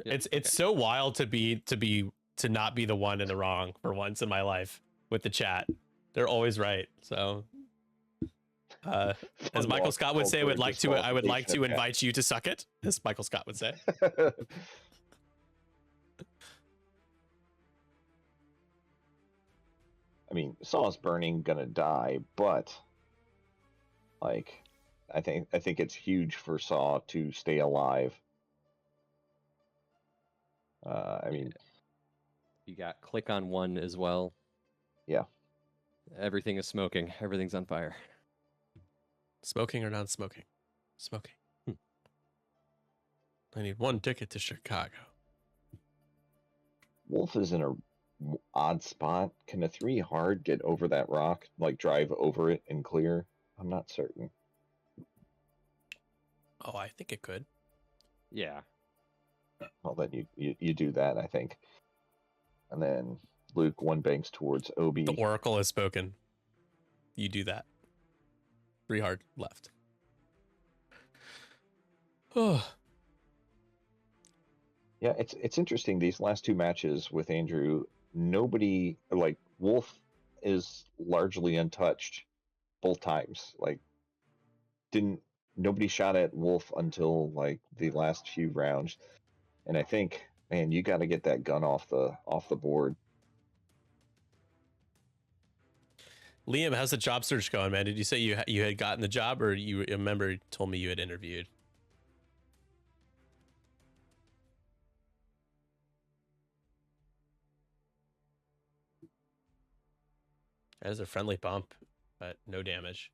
Yep, It's so wild to not be the one in the wrong for once in my life with the chat. They're always right. So as Fun Michael walk Scott would called say, I would like to disqualification of invite you to suck it, as Michael Scott would say. cat. I mean, Saw's burning, gonna die, but Like, I think it's huge for Saw to stay alive. I mean, You got click on one as well. Yeah. Everything is smoking. Everything's on fire. Smoking or not smoking? Smoking. I need one ticket to Chicago. Wolf is in a odd spot. Can a 3 hard get over that rock, like drive over it and clear? I'm not certain. Oh, I think it could. Yeah. Well, then you do that, I think. And then Luke one banks towards Obi. The Oracle has spoken. You do that. 3 hard left. Oh. Yeah, it's interesting. These last 2 matches with Andrew, nobody, like, Wolf is largely untouched both times. Like, nobody shot at Wolf until like the last few rounds. And I think, man, you got to get that gun off the board. Liam, how's the job search going, man? Did you say you had gotten the job, or you remember you told me you had interviewed? That is a friendly bump, but no damage.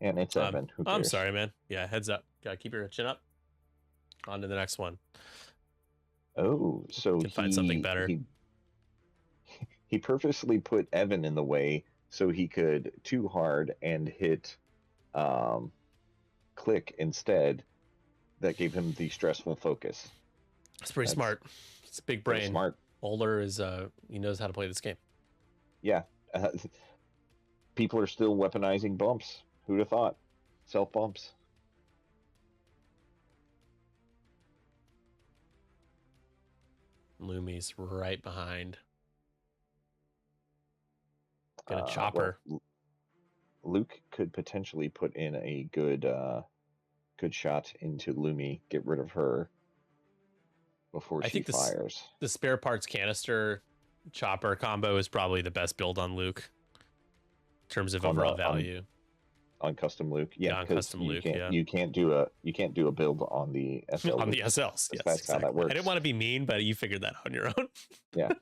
And it's Evan. Who cares? I'm sorry, man. Yeah, heads up. Gotta keep your chin up. On to the next one. Oh, so Can find something better. He purposely put Evan in the way so he could 2 hard and hit click instead. That gave him the stressful focus. That's pretty smart. It's a big brain. Smart. Oler is he knows how to play this game. Yeah. People are still weaponizing bumps. Who'd have thought? Self bumps. Lumi's right behind. Get a chopper. Well, Luke could potentially put in a good shot into Lumi, get rid of her before she fires. The spare parts canister chopper combo is probably the best build on Luke in terms of overall value. On custom Luke, yeah, on custom Luke, you can't do a build on the SL. On the SLs, yes, that's exactly. how that works. I didn't want to be mean, but you figured that out on your own. Yeah,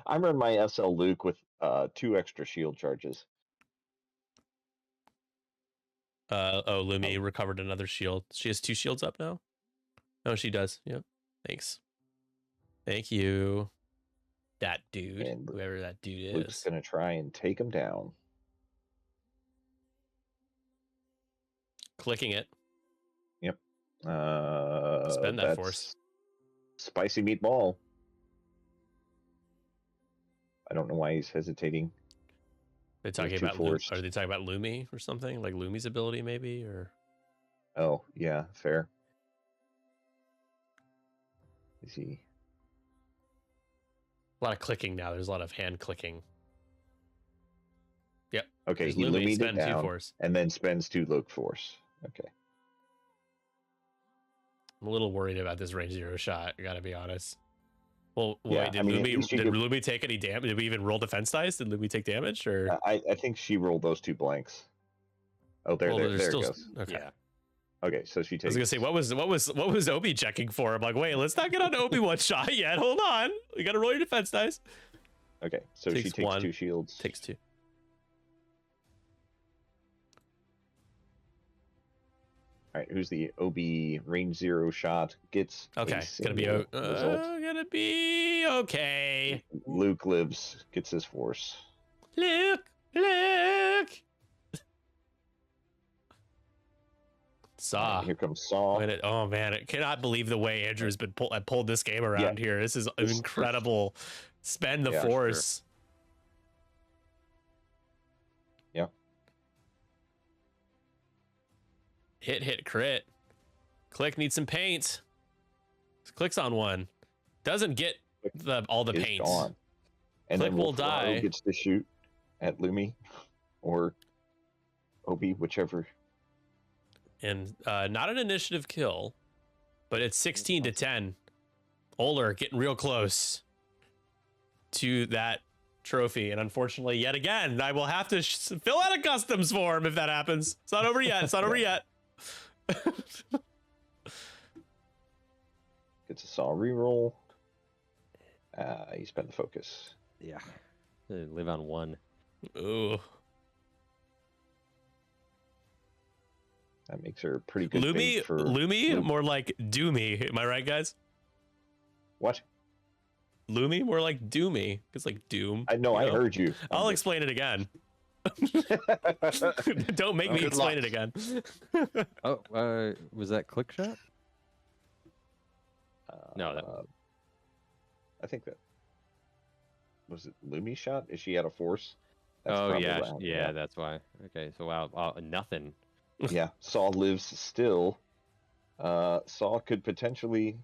I run my SL Luke with 2 extra shield charges. Lumi recovered another shield. She has 2 shields up now. Oh, she does. Yep. Thanks. Thank you. That dude, And whoever that dude is. Luke's gonna try and take him down. Clicking it. Yep. Spend that force. Spicy meatball. I don't know why he's hesitating. Are they talking about Lumi or something? Like Lumi's ability, maybe? Or oh yeah, fair. Is he? A lot of clicking now. There's a lot of hand clicking. Yep. Okay, he Lumi'd it down and then spends 2 Luke force. Okay. I'm a little worried about this range 0 shot. I gotta be honest. Well, yeah, wait, did Lumi take any damage? Did we even roll defense dice? Did Lumi take damage? Or I think she rolled those 2 blanks. Oh, there it goes. Okay. Yeah. Okay, so she takes. I was gonna say, what was Obi checking for? I'm like, wait, let's not get on Obi one shot yet. Hold on, you gotta roll your defense dice. Okay, so she takes 1, 2 shields. Takes 2. All right, who's the OB range 0 shot? Gets okay. Gonna be okay. Luke lives. Gets his force. Luke. Saw. Right, here comes Saw. Oh man, I cannot believe the way Andrew has been pulled this game around here. This is incredible. Spend the force. Sure. Yeah. Hit, crit. Click needs some paint. Clicks on one. Doesn't get all the paint. Gone. And Click then will die. Gets to shoot at Lumi or Obi, whichever. And not an initiative kill, but it's 16-10. Oler getting real close to that trophy, and unfortunately, yet again, I will have to fill out a customs form if that happens. It's not over yet. It's not over yet. Gets a saw reroll. You spend the focus. Yeah. Live on 1. Ooh. That makes her a pretty good Lumi, bait for Lumi, Luke. more like Doomy. Am I right, guys? What? Lumi, more like Doomy. It's like Doom. I know. you I know? heard you. I'll explain it again. Don't make me Good explain luck. it again. Oh, was that click shot? No, that I think that was it. Lumi shot? Is she out of force? Oh probably yeah, what happened, yeah, that's why. Okay, so wow, nothing. Yeah. Saw lives still. Saw could potentially.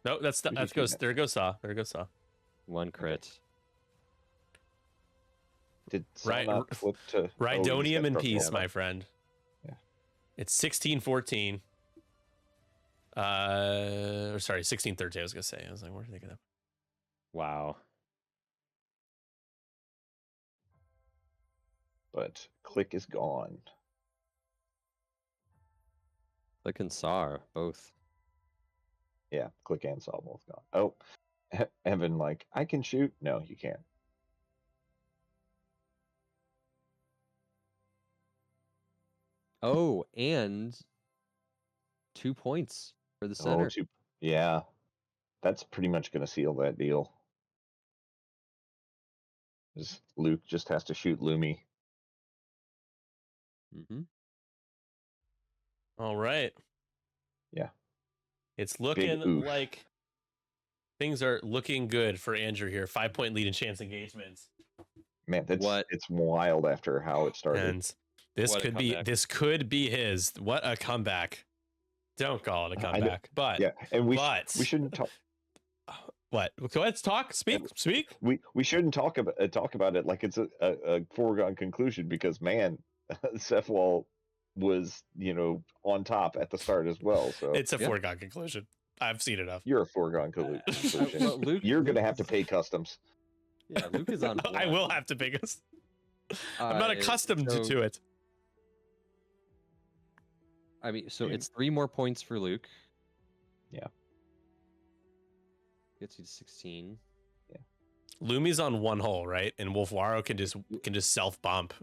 No, that's We can that's shoot goes. that. There goes Saw. There goes Saw. 1 crit. Did Saw Right- not flip to? Oh, he just got Rhydonium in struck peace, down. my friend. Yeah. It's 1614. Or sorry, 1613. I was gonna say. I was like, where did they get that? Wow. But click is gone. Click and saw both. Yeah, click and saw both gone. Oh, Evan, like, I can shoot. No, you can't. Oh, and 2 points for the Oh, center. yeah, that's pretty much going to seal that deal. Luke just has to shoot Lumi. Mm-hmm. All right. Yeah. It's looking oof. like things are looking good for Andrew here. 5-point lead in chance engagements. Man, What? it's wild after how it started. And this What a comeback. could be his. What a comeback. Don't call it a I know. comeback. But Yeah, and we but- shouldn't talk. what? Go ahead, talk. Speak. We shouldn't talk about it like it's a foregone conclusion because man, Sevwall was on top at the start as well. So It's a Yeah. foregone conclusion. I've seen enough. you're a foregone conclusion. Well, Luke, You're gonna Luke have to is- pay customs. Yeah, Luke is on. I will 1. have to pick us. I'm not accustomed so- to it. I mean, so Dude. it's 3 more points for Luke. Yeah. Gets you to 16. Lumi's on 1 hole, right? And Wolfwaro can just self bump.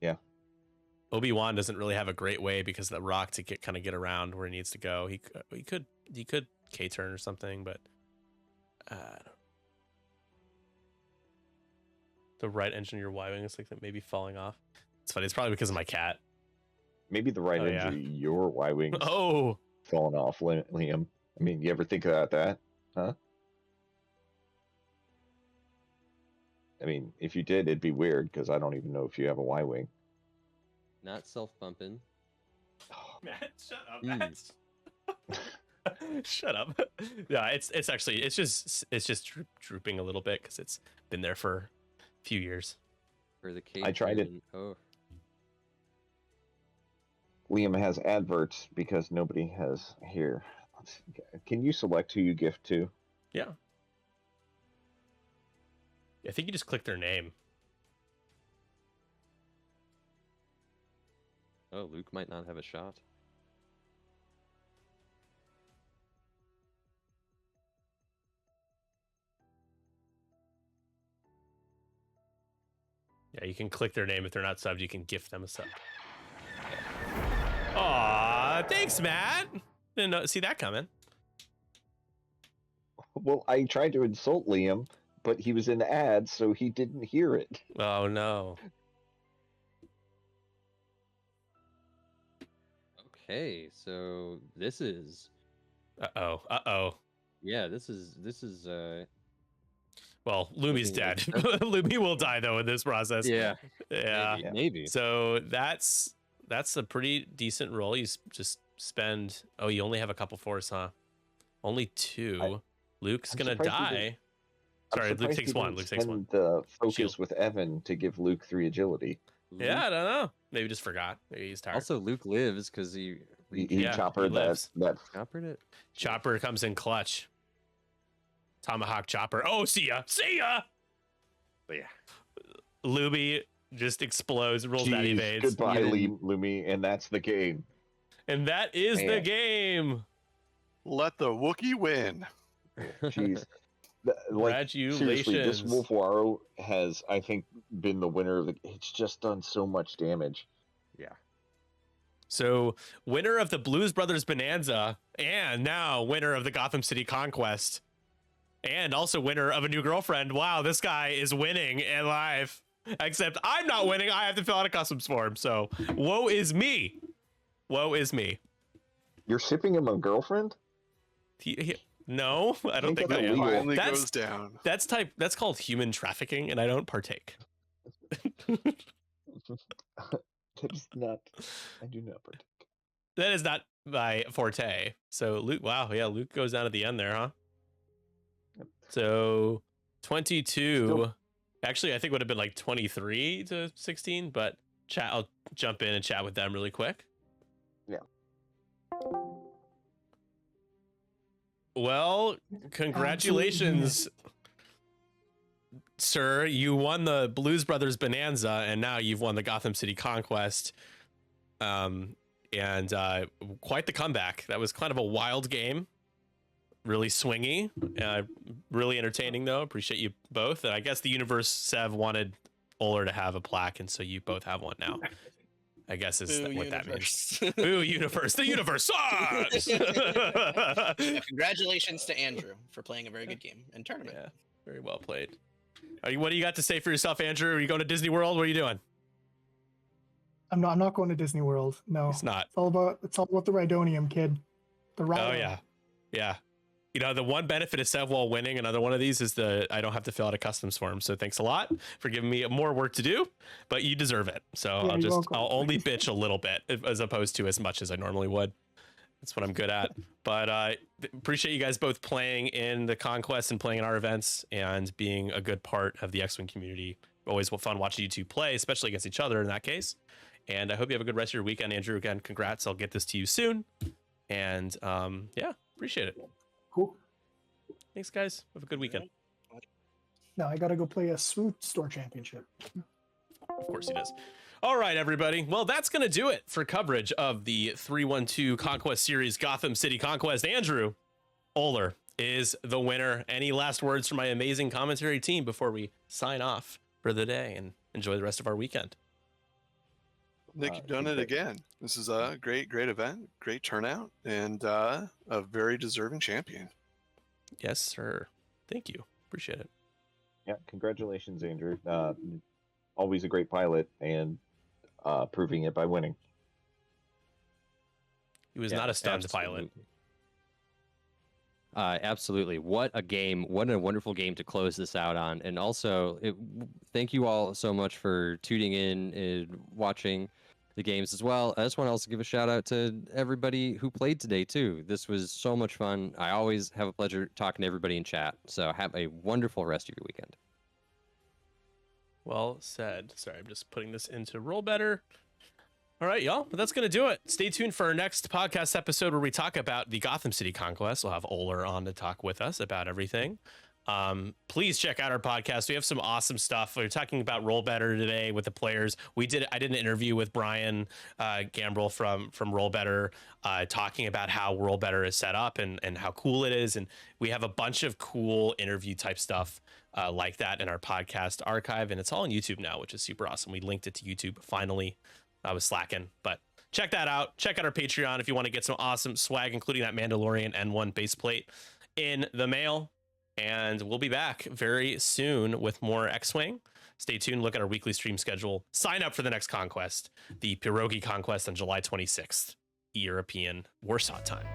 Yeah. Obi-Wan doesn't really have a great way because of the rock to get around where he needs to go. He could K-turn or something, but the right engine of your Y-wing is like that maybe falling off. It's funny. It's probably because of my cat. Maybe the right Oh, yeah. injury, your Y-wing Oh, falling off, Liam. I mean, you ever think about that? Huh? I mean, if you did, it'd be weird because I don't even know if you have a Y-wing. Not self bumping. Matt, shut up, Mm. Matt. Shut up. Yeah, it's actually it's just drooping a little bit because it's been there for a few years. For the K. I tried it. Oh, Liam has adverts because nobody has here. Can you select who you gift to? Yeah. I think you just click their name. oh, Luke might not have a shot. Yeah, you can click their name if they're not subbed. You can gift them a sub. Aw, thanks, Matt. Didn't see that coming. Well, I tried to insult Liam, but he was in ads, so he didn't hear it. Oh no. Okay, so this is Uh oh. yeah, this is Well, Lumi's Looking dead. like- Lumi will die though in this process. yeah, Yeah. maybe. So that's a pretty decent roll. You just spend. Oh, you only have a couple force, huh? Only 2. Luke's I'm gonna surprised you die. didn't- Sorry, I'm Luke surprised takes he 1. didn't Luke takes 1. spend the focus Shield. with Evan to give Luke 3 agility. Yeah, I don't know. Maybe just forgot. Maybe he's tired. Also, Luke lives because he He Yeah, choppered he lives. that. choppered it. Chopper comes in clutch Tomahawk chopper. Oh, see ya. See ya. But yeah. Luby just explodes, rolls that Jeez, evades. goodbye, Lumi, and that's the game. And that is the Man. game. Let the Wookiee win. Jeez. Seriously, this Congratulations. Wolfwaro has, I think, been the winner of the. It's just done so much damage. Yeah. So, winner of the Blues Brothers Bonanza, and now winner of the Gotham City Conquest, and also winner of a new girlfriend. Wow, this guy is winning in life. Except I'm not winning. I have to fill out a customs form. So, woe is me. Woe is me. You're shipping him a girlfriend? No, I don't think I that's am. illegal. Finally That's- goes down. That's called human trafficking, and I don't partake. That's not. I do not partake. That is not my forte. So Luke, wow, yeah, Luke goes down at the end there, huh? Yep. So 22. Still- Actually, I think would have been like 23 to 16, but I'll jump in and chat with them really quick. Yeah. Well, congratulations, sir. You won the Blues Brothers Bonanza, and now you've won the Gotham City Conquest. And quite the comeback. That was kind of a wild game. Really swingy. Really entertaining, though. Appreciate you both. And I guess the Universe Sev wanted Oler to have a plaque, and so you both have one now. I guess is Boo, what that means. universe. Boo, Universe. The Universe sucks! Yeah, congratulations to Andrew for playing a very good game and tournament. Yeah, very well played. What do you got to say for yourself, Andrew? Are you going to Disney World? What are you doing? I'm not going to Disney World. No. It's not. It's all about the Rhydonium, kid. The Oh Rhino. yeah, yeah. You know, the one benefit of Sevwall winning another one of these is I don't have to fill out a customs form. So thanks a lot for giving me more work to do, but you deserve it. So Yeah, I'll only bitch a little bit as opposed to as much as I normally would. That's what I'm good at. But appreciate you guys both playing in the Conquest and playing in our events and being a good part of the X-Wing community. Always fun watching you two play, especially against each other in that case. And I hope you have a good rest of your weekend, Andrew. Again, congrats. I'll get this to you soon. And yeah, appreciate it. Cool. Thanks, guys. Have a good weekend. Now I gotta go play a Swoot Store Championship. Of course he does. All right, everybody. Well, that's going to do it for coverage of the 312 Conquest Series Gotham City Conquest. Andrew Oler is the winner. Any last words from my amazing commentary team before we sign off for the day and enjoy the rest of our weekend? Nick, you've done it again. This is a great event, great turnout, and a very deserving champion. Yes, sir. Thank you. Appreciate it. Yeah, congratulations, Andrew. Always a great pilot, and proving it by winning. He was Yeah, not a stunned pilot. Absolutely. What a game. What a wonderful game to close this out on. And also, thank you all so much for tuning in and watching the games as well. I just want to also give a shout out to everybody who played today, too. This was so much fun. I always have a pleasure talking to everybody in chat. So have a wonderful rest of your weekend. Well said. Sorry, I'm just putting this into roll better. All right, y'all. But that's going to do it. Stay tuned for our next podcast episode where we talk about the Gotham City Conquest. We'll have Oler on to talk with us about everything. Please check out our podcast. We have some awesome stuff. We were talking about Roll Better today with the players. I did an interview with Brian Gambrel from Roll Better, talking about how Roll Better is set up and how cool it is. And we have a bunch of cool interview type stuff like that in our podcast archive. And it's all on YouTube now, which is super awesome. We linked it to YouTube finally. I was slacking, but check that out. Check out our Patreon if you want to get some awesome swag, including that Mandalorian N1 base plate in the mail. And we'll be back very soon with more X-Wing. Stay tuned. Look at our weekly stream schedule. Sign up for the next Conquest, the Pierogi Conquest on July 26th, European Warsaw time.